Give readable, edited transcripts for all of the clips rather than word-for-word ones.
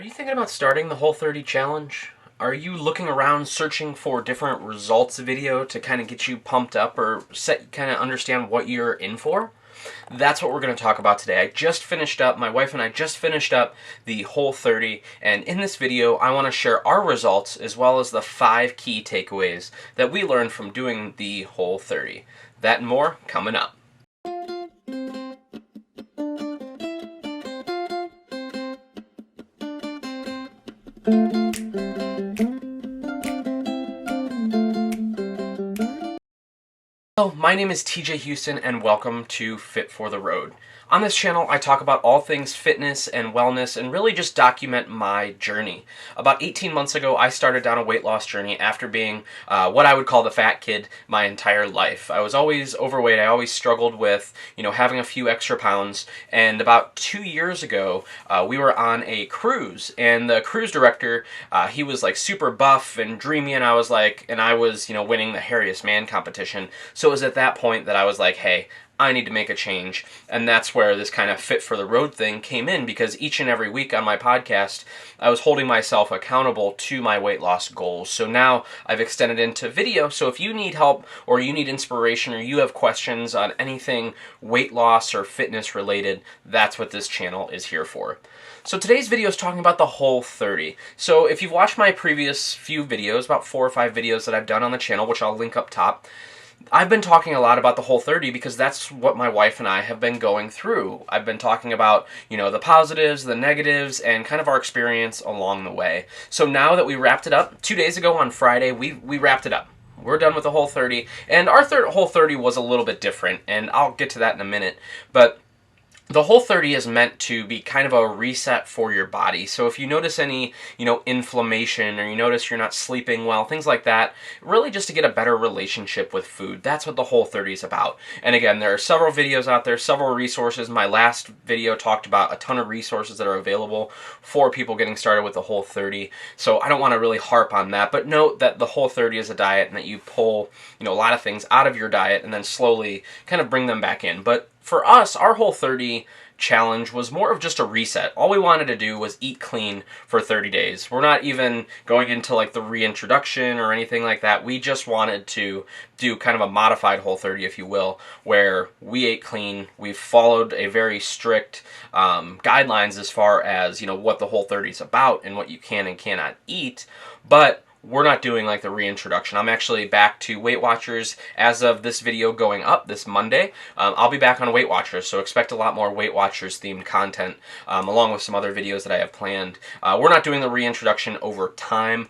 Are you thinking about starting the Whole30 challenge? Are you looking around searching for different results video to kind of get you pumped up or kind of understand what you're in for? That's what we're going to talk about today. My wife and I just finished up the Whole30, and in this video I want to share our results as well as the 5 key takeaways that we learned from doing the Whole30. That and more coming up. Hello, my name is TJ Houston and welcome to Fit for the Road. On this channel I talk about all things fitness and wellness and really just document my journey. About 18 months ago I started down a weight loss journey after being what I would call the fat kid my entire life. I was always overweight. I always struggled with having a few extra pounds, and about 2 years ago we were on a cruise, and the cruise director he was like super buff and dreamy, and I was winning the hairiest man competition. So it was at that point that I was like, hey, I need to make a change. And that's where this kind of Fit for the Road thing came in, because each and every week on my podcast, I was holding myself accountable to my weight loss goals. So now I've extended into video. So if you need help or you need inspiration or you have questions on anything weight loss or fitness related, that's what this channel is here for. So today's video is talking about the Whole30. So if you've watched my previous few videos, about 4 or 5 videos that I've done on the channel, which I'll link up top, I've been talking a lot about the Whole30 because that's what my wife and I have been going through. I've been talking about, the positives, the negatives, and kind of our experience along the way. So now that we wrapped it up, 2 days ago on Friday, we wrapped it up. We're done with the Whole30, and our Whole30 was a little bit different, and I'll get to that in a minute, but the Whole30 is meant to be kind of a reset for your body. So if you notice any, inflammation, or you notice you're not sleeping well, things like that, really just to get a better relationship with food. That's what the Whole30 is about. And again, there are several videos out there, several resources. My last video talked about a ton of resources that are available for people getting started with the Whole30. So I don't want to really harp on that, but note that the Whole30 is a diet and that you pull, a lot of things out of your diet and then slowly kind of bring them back in. But for us, our Whole30 challenge was more of just a reset. All we wanted to do was eat clean for 30 days. We're not even going into like the reintroduction or anything like that. We just wanted to do kind of a modified Whole30, if you will, where we ate clean. We've followed a very strict guidelines as far as, what the Whole30 is about and what you can and cannot eat, but we're not doing like the reintroduction. I'm actually back to Weight Watchers as of this video going up this Monday. I'll be back on Weight Watchers, so expect a lot more Weight Watchers themed content along with some other videos that I have planned. We're not doing the reintroduction over time.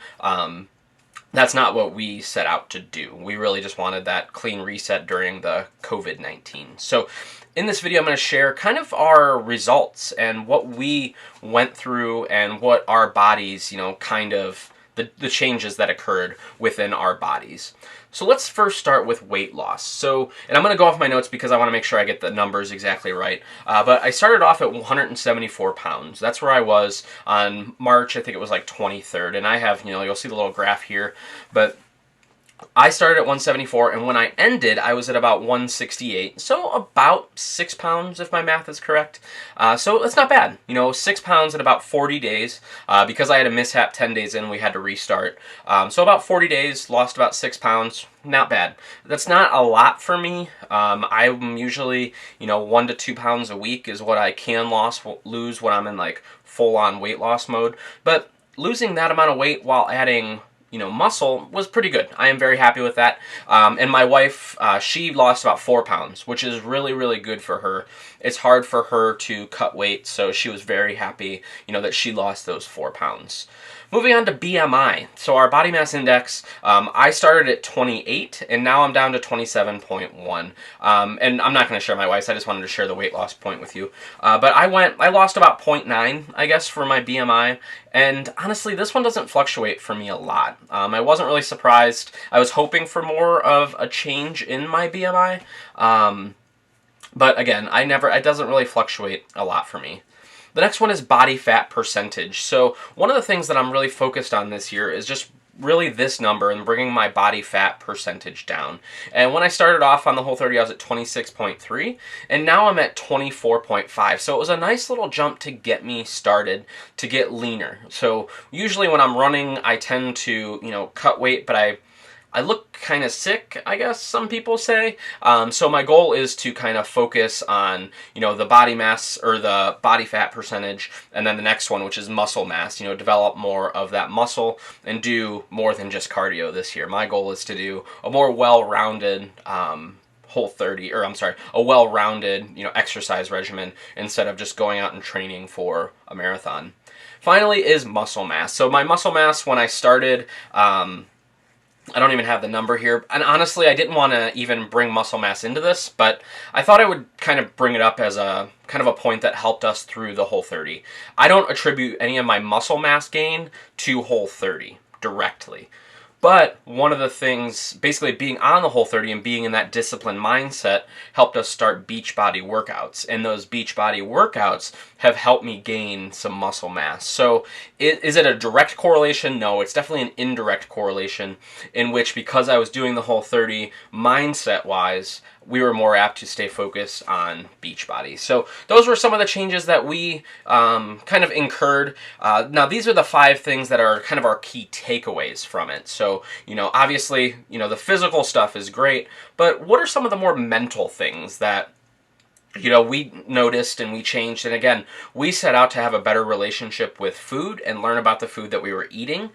That's not what we set out to do. We really just wanted that clean reset during the COVID-19. So in this video, I'm going to share kind of our results and what we went through and what our bodies, kind of the changes that occurred within our bodies. So let's first start with weight loss. And I'm going to go off my notes because I want to make sure I get the numbers exactly right. But I started off at 174 pounds. That's where I was on March, I think it was like 23rd. And I have, you'll see the little graph here, but I started at 174, and when I ended, I was at about 168. So about 6 pounds, if my math is correct. So that's not bad. 6 pounds in about 40 days. Because I had a mishap 10 days in, we had to restart. So about 40 days, lost about 6 pounds. Not bad. That's not a lot for me. I'm usually, 1 to 2 pounds a week is what I can lose when I'm in like full-on weight loss mode. But losing that amount of weight while adding muscle was pretty good. I am very happy with that. And my wife, she lost about 4 pounds, which is really, really good for her. It's hard for her to cut weight, so she was very happy, that she lost those 4 pounds. Moving on to BMI. So our body mass index, I started at 28, and now I'm down to 27.1. And I'm not going to share my wife's, I just wanted to share the weight loss point with you. But I lost about 0.9, I guess, for my BMI. And honestly, this one doesn't fluctuate for me a lot. I wasn't really surprised. I was hoping for more of a change in my BMI. But again, it doesn't really fluctuate a lot for me. The next one is body fat percentage. So one of the things that I'm really focused on this year is just really this number and bringing my body fat percentage down. And when I started off on the Whole30, I was at 26.3, and now I'm at 24.5. So it was a nice little jump to get me started, to get leaner. So usually when I'm running, I tend to, cut weight, but I look kind of sick, I guess some people say. So my goal is to kind of focus on, the body mass or the body fat percentage, and then the next one, which is muscle mass, develop more of that muscle and do more than just cardio this year. My goal is to do a more well-rounded, Whole30, or I'm sorry, a well-rounded, exercise regimen instead of just going out and training for a marathon. Finally is muscle mass. So my muscle mass when I started, I don't even have the number here, and honestly I didn't want to even bring muscle mass into this, but I thought I would kind of bring it up as a kind of a point that helped us through the Whole30. I don't attribute any of my muscle mass gain to Whole30 directly. But one of the things, basically being on the Whole30 and being in that disciplined mindset helped us start Beachbody workouts. And those Beachbody workouts have helped me gain some muscle mass. So is it a direct correlation? No, it's definitely an indirect correlation in which, because I was doing the Whole30 mindset-wise, we were more apt to stay focused on Beachbody. So those were some of the changes that we kind of incurred. Now these are the 5 things that are kind of our key takeaways from it. So, obviously, the physical stuff is great, but what are some of the more mental things that we noticed and we changed? And again, we set out to have a better relationship with food and learn about the food that we were eating.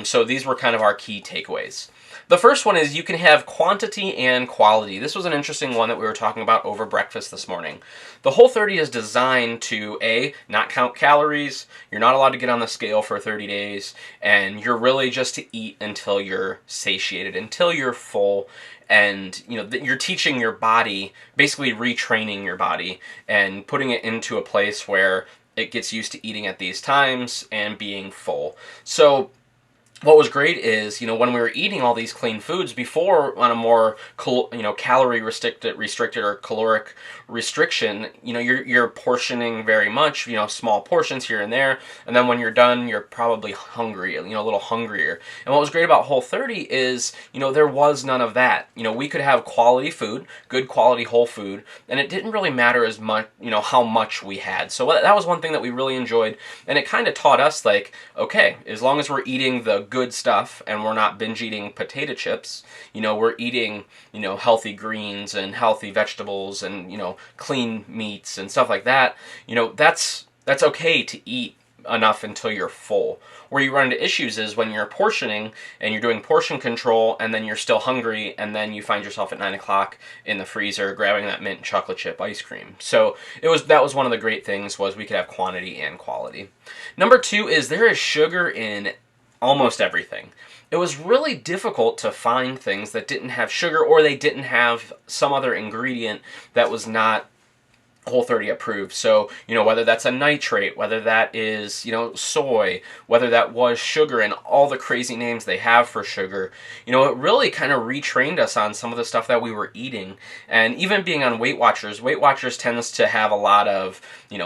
So these were kind of our key takeaways. The first one is you can have quantity and quality. This was an interesting one that we were talking about over breakfast this morning. The Whole30 is designed to, A, not count calories, you're not allowed to get on the scale for 30 days, and you're really just to eat until you're satiated, until you're full, and you're teaching your body, basically retraining your body and putting it into a place where it gets used to eating at these times and being full. So what was great is, when we were eating all these clean foods before on a more, calorie restricted or caloric restriction, you're portioning very much, small portions here and there, and then when you're done, you're probably hungry, a little hungrier. And what was great about Whole30 is, there was none of that. We could have quality food, good quality whole food, and it didn't really matter as much, how much we had. So that was one thing that we really enjoyed, and it kind of taught us, like, okay, as long as we're eating the good stuff and we're not binge eating potato chips, we're eating, healthy greens and healthy vegetables and, clean meats and stuff like that, that's okay to eat enough until you're full. Where you run into issues is when you're portioning and you're doing portion control and then you're still hungry and then you find yourself at 9 o'clock in the freezer grabbing that mint chocolate chip ice cream. So that was one of the great things, was we could have quantity and quality. Number 2 is there is sugar in almost everything. It was really difficult to find things that didn't have sugar, or they didn't have some other ingredient that was not Whole30 approved. So, whether that's a nitrate, whether that is, soy, whether that was sugar, and all the crazy names they have for sugar, it really kind of retrained us on some of the stuff that we were eating. And even being on Weight Watchers tends to have a lot of,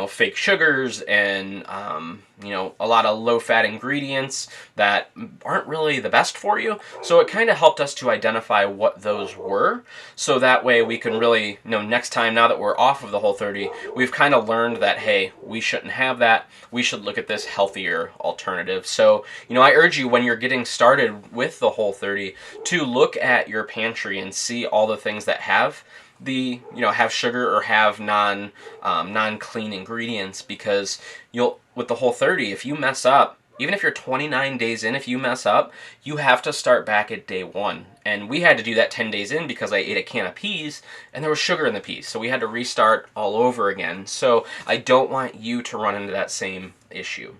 fake sugars and, a lot of low-fat ingredients that aren't really the best for you. So it kind of helped us to identify what those were. So that way we can really, next time, now that we're off of the Whole30, we've kind of learned that, hey, we shouldn't have that. We should look at this healthier alternative. So, I urge you, when you're getting started with the Whole30, to look at your pantry and see all the things that have have sugar or have non-clean ingredients, because with the Whole30, if you mess up, even if you're 29 days in, if you mess up, you have to start back at day 1. And we had to do that 10 days in because I ate a can of peas and there was sugar in the peas. So we had to restart all over again. So I don't want you to run into that same issue.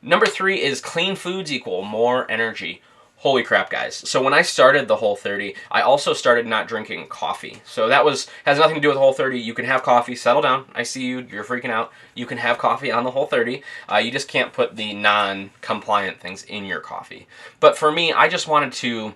Number 3 is clean foods equal more energy. Holy crap, guys. So when I started the Whole30, I also started not drinking coffee. So that has nothing to do with Whole30. You can have coffee. Settle down. I see you. You're freaking out. You can have coffee on the Whole30. You just can't put the non-compliant things in your coffee. But for me, I just wanted to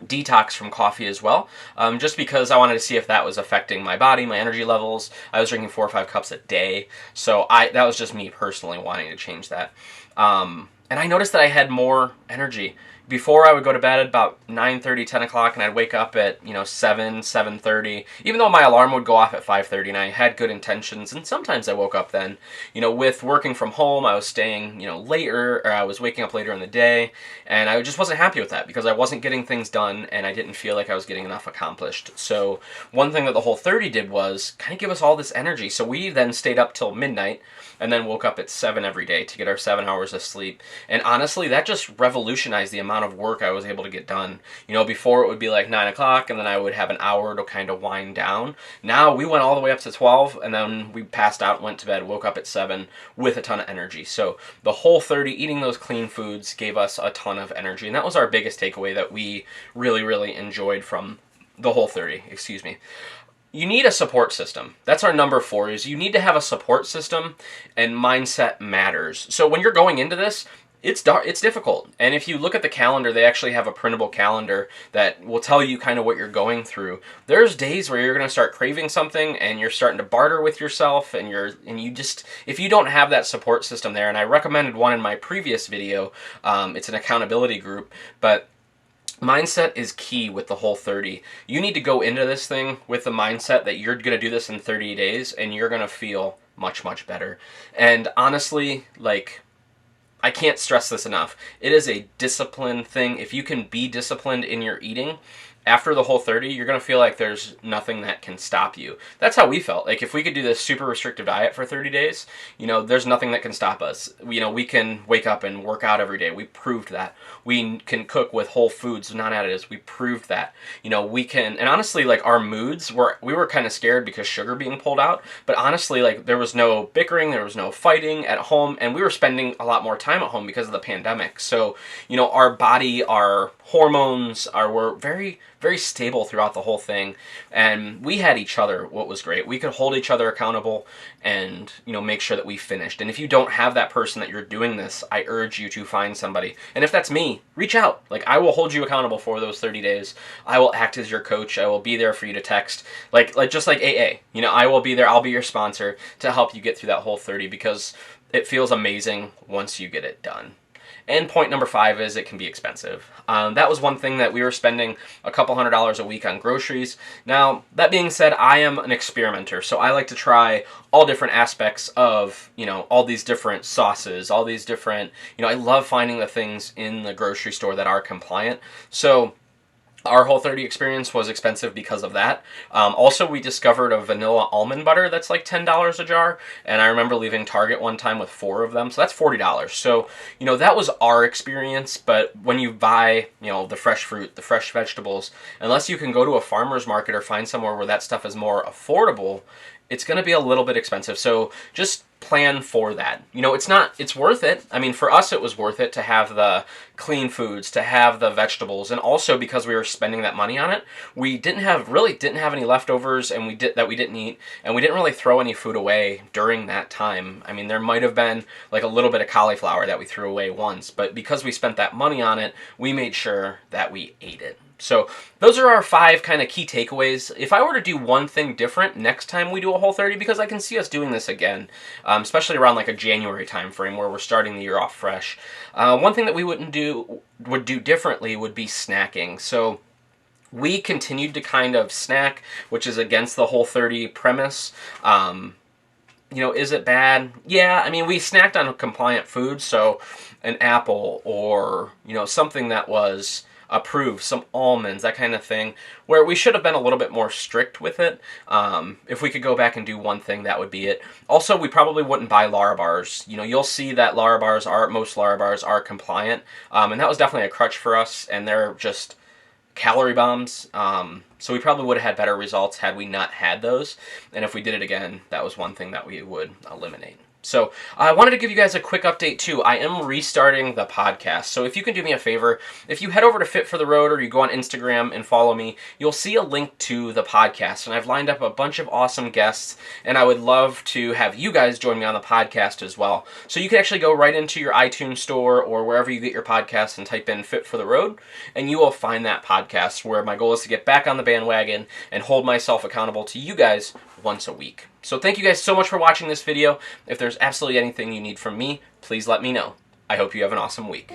detox from coffee as well, just because I wanted to see if that was affecting my body, my energy levels. I was drinking 4 or 5 cups a day. So that was just me personally wanting to change that. And I noticed that I had more energy. before I would go to bed at about 9:30, 10 o'clock, and I'd wake up at, 7, 7:30, even though my alarm would go off at 5:30, and I had good intentions, and sometimes I woke up then. With working from home, I was staying, later, or I was waking up later in the day, and I just wasn't happy with that because I wasn't getting things done, and I didn't feel like I was getting enough accomplished. So one thing that the Whole30 did was kind of give us all this energy. So we then stayed up till midnight, and then woke up at 7 every day to get our 7 hours of sleep. And honestly, that just revolutionized the amount of work I was able to get done. Before it would be like 9 o'clock, and then I would have an hour to kind of wind down. Now we went all the way up to 12, and then we passed out, went to bed, woke up at 7 with a ton of energy. So the Whole30, eating those clean foods, gave us a ton of energy. And that was our biggest takeaway that we really, really enjoyed from the Whole30, excuse me. You need a support system. That's our number 4, is you need to have a support system, and mindset matters. So when you're going into this, it's difficult. And if you look at the calendar, they actually have a printable calendar that will tell you kind of what you're going through. There's days where you're going to start craving something, and you're starting to barter with yourself, and you just, if you don't have that support system there, and I recommended one in my previous video, it's an accountability group, but mindset is key with the Whole30. You need to go into this thing with the mindset that you're going to do this in 30 days, and you're going to feel much, much better. And honestly, I can't stress this enough. It is a discipline thing. If you can be disciplined in your eating, after the Whole30, you're going to feel like there's nothing that can stop you. That's how we felt. Like, if we could do this super restrictive diet for 30 days, there's nothing that can stop us. We can wake up and work out every day. We proved that. We can cook with whole foods, non-additives. We proved that. We can, and honestly, our moods we were kind of scared because sugar being pulled out, but honestly, there was no bickering, there was no fighting at home, and we were spending a lot more time at home because of the pandemic. So, our body, our hormones were very, very stable throughout the whole thing, and we had each other. What was great, we could hold each other accountable and make sure that we finished. And if you don't have that person that you're doing this, I urge you to find somebody. And if that's me, reach out. I will hold you accountable for those 30 days. I will act as your coach. I will be there for you to text, just like AA. I will be there. I'll be your sponsor to help you get through that Whole30, because it feels amazing once you get it done. And point number 5 is it can be expensive. That was one thing that we were spending a couple $100s a week on groceries. Now, that being said, I am an experimenter, so I like to try all different aspects of, all these different sauces, all these different, I love finding the things in the grocery store that are compliant. So our Whole30 experience was expensive because of that. Also, we discovered a vanilla almond butter that's like $10 a jar, and I remember leaving Target one time with 4 of them, so that's $40. So, that was our experience, but when you buy, the fresh fruit, the fresh vegetables, unless you can go to a farmer's market or find somewhere where that stuff is more affordable, it's going to be a little bit expensive. So just plan for that. It's worth it. I mean, for us, it was worth it to have the clean foods, to have the vegetables, and also because we were spending that money on it, we didn't have any leftovers, and we didn't eat, and we didn't really throw any food away during that time. I mean, there might have been a little bit of cauliflower that we threw away once, but because we spent that money on it, we made sure that we ate it. So those are our 5 kind of key takeaways. If I were to do one thing different next time we do a Whole30, because I can see us doing this again, especially around a January time frame where we're starting the year off fresh, one thing that we would do differently would be snacking. So we continued to kind of snack, which is against the Whole30 premise. Is it bad? Yeah, I mean, we snacked on compliant food, so an apple or, something that was approved, some almonds, that kind of thing, where we should have been a little bit more strict with it. If we could go back and do one thing, that would be it. Also, we probably wouldn't buy Larabars. You'll see that most Larabars are compliant, and that was definitely a crutch for us, and they're just calorie bombs. So we probably would have had better results had we not had those, and if we did it again, that was one thing that we would eliminate. So I wanted to give you guys a quick update too. I am restarting the podcast. So if you can do me a favor, if you head over to Fit for the Road or you go on Instagram and follow me, you'll see a link to the podcast. And I've lined up a bunch of awesome guests, and I would love to have you guys join me on the podcast as well. So you can actually go right into your iTunes store or wherever you get your podcasts and type in Fit for the Road, and you will find that podcast, where my goal is to get back on the bandwagon and hold myself accountable to you guys once a week. So thank you guys so much for watching this video. If there's absolutely anything you need from me, please let me know. I hope you have an awesome week.